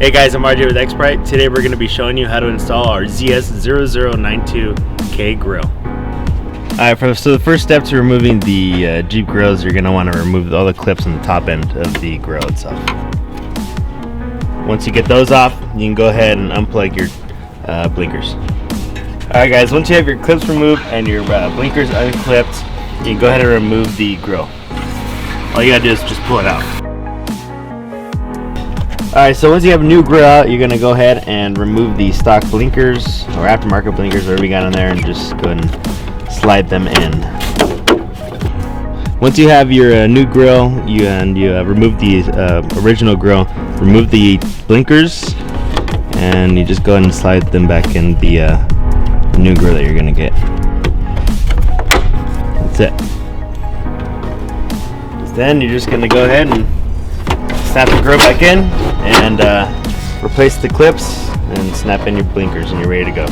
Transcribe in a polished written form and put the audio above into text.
Hey guys, I'm RJ with Xprite. Today we're going to be showing you how to install our ZS0092K grill. Alright, so the first step to removing the Jeep grills, you're going to want to remove all the clips on the top end of the grill itself. Once you get those off, you can go ahead and unplug your blinkers. Alright guys, once you have your clips removed and your blinkers unclipped, you can go ahead and remove the grill. All you gotta do is just pull it out. Alright, so once you have a new grill out, you're going to go ahead and remove the stock blinkers or aftermarket blinkers, whatever you got on there, and just go ahead and slide them in. Once you have your new grill, you remove the original grill, remove the blinkers, and you just go ahead and slide them back in the new grill that you're going to get. That's it. Then you're just going to go ahead and snap the grill back in and replace the clips and snap in your blinkers and you're ready to go.